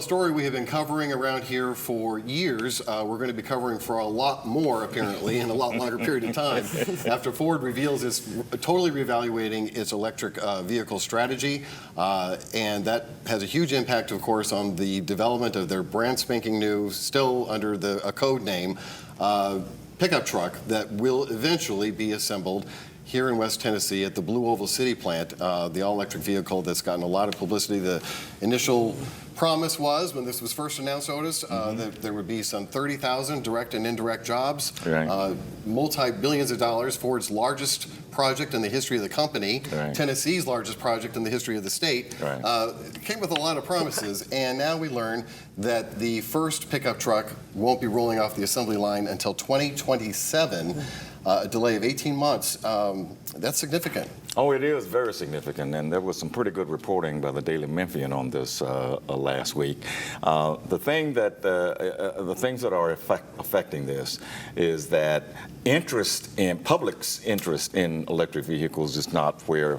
Story we have been covering around here for years. We're going to be covering for a lot more, apparently, in a lot longer period of time after Ford reveals it's totally reevaluating its electric vehicle strategy. And that has a huge impact, of course, on the development of their brand spanking new, still under a code name, pickup truck that will eventually be assembled here in West Tennessee at the Blue Oval City plant, the all-electric vehicle that's gotten a lot of publicity. The initial promise was, when this was first announced, Otis, that there would be some 30,000 direct and indirect jobs, Right. multi-billions of dollars, Ford's largest project in the history of the company, Right. Tennessee's largest project in the history of the state. Right. It came with a lot of promises, and now we learn that the first pickup truck won't be rolling off the assembly line until 2027. A delay of 18 months. That's significant. Oh, it is very significant, and there was some pretty good reporting by the Daily Memphian on this last week. The things that are affecting this is that public's interest in electric vehicles is not where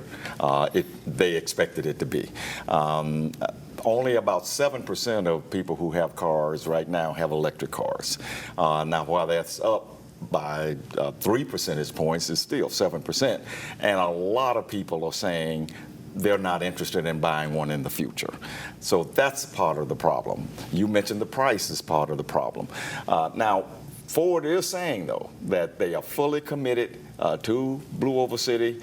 they expected it to be. Only about 7% of people who have cars right now have electric cars. Now, while that's up by 3 percentage points, is still 7%. And a lot of people are saying they're not interested in buying one in the future. So that's part of the problem. You mentioned the price is part of the problem. Now, Ford is saying, though, that they are fully committed to Blue Oval City.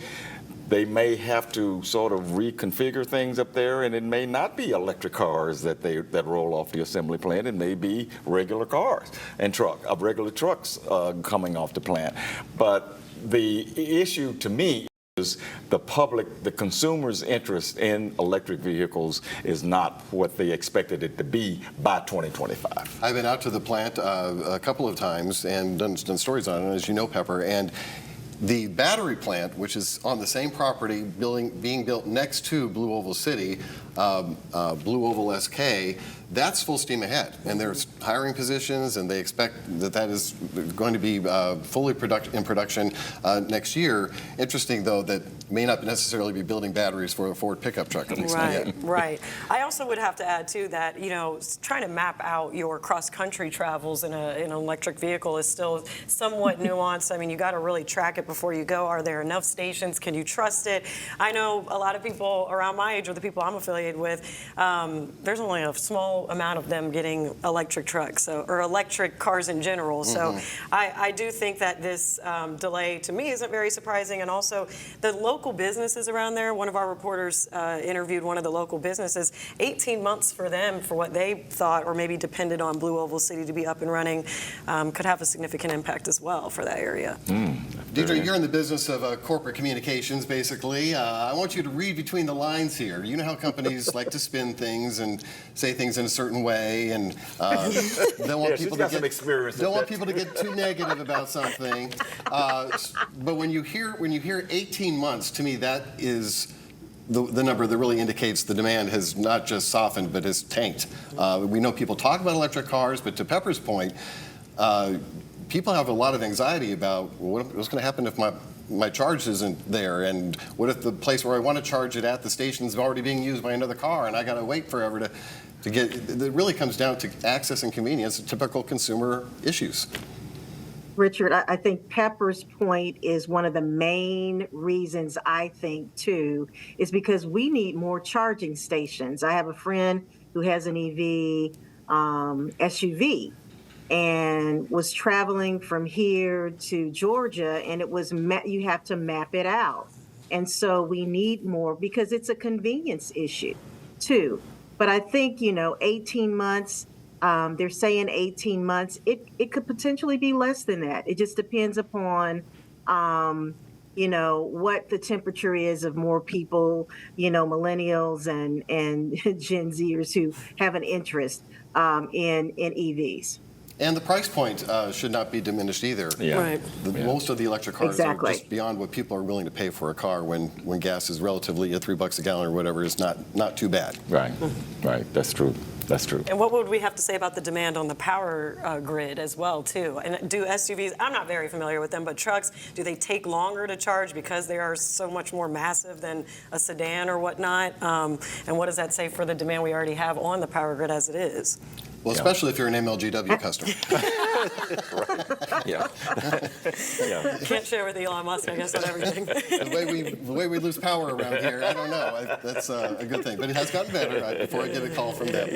They may have to sort of reconfigure things up there, and it may not be electric cars that roll off the assembly plant. It may be regular cars and regular trucks coming off the plant. But the issue to me is the consumer's interest in electric vehicles is not what they expected it to be by 2025. I've been out to the plant a couple of times and done stories on it, as you know, Pepper, and the battery plant, which is on the same property being built next to Blue Oval City, Blue Oval SK, that's full steam ahead. And there's hiring positions, and they expect that is going to be fully in production next year. Interesting, though, that may not necessarily be building batteries for a Ford pickup truck, at least not yet. Right. I also would have to add, too, that, trying to map out your cross-country travels in an electric vehicle is still somewhat nuanced. I mean, you got to really track it before you go. Are there enough stations? Can you trust it? I know a lot of people around my age, or the people I'm affiliated with, there's only a small amount of them getting electric trucks or electric cars in general. So I do think that this delay, to me, isn't very surprising. And also, the local businesses around there, one of our reporters interviewed one of the local businesses, 18 months for them for what they thought or maybe depended on Blue Oval City to be up and running could have a significant impact as well for that area. Deidre, you're in the business of corporate communications, basically. I want you to read between the lines here. You know how companies like to spin things and say things in a certain way, and don't want people to get too negative about something. But when you hear 18 months, to me, that is the number that really indicates the demand has not just softened, but has tanked. We know people talk about electric cars, but to Pepper's point, people have a lot of anxiety about what's going to happen if my charge isn't there, and what if the place where I want to charge it at the station is already being used by another car, and I got to wait forever to get. It really comes down to access and convenience, typical consumer issues. Richard, I think Pepper's point is one of the main reasons, I think, too, is because we need more charging stations. I have a friend who has an EV SUV and was traveling from here to Georgia, and it was you have to map it out. And so we need more because it's a convenience issue, too. But I think, 18 months, they're saying 18 months. It could potentially be less than that. It just depends upon, what the temperature is of more people, millennials and Gen Zers who have an interest in EVs. And the price point should not be diminished either. Yeah. Right. Most of the electric cars are Exactly. just beyond what people are willing to pay for a car when gas is relatively at $3 a gallon or whatever is not too bad. Right. That's true. That's true. And what would we have to say about the demand on the power grid as well, too? And do SUVs, I'm not very familiar with them, but trucks, do they take longer to charge because they are so much more massive than a sedan or whatnot? And what does that say for the demand we already have on the power grid as it is? Well, especially if you're an MLGW customer. Yeah. Yeah. Can't share with Elon Musk, I guess, on everything. The way we lose power around here, I don't know. That's a good thing. But it has gotten better before I get a call from them.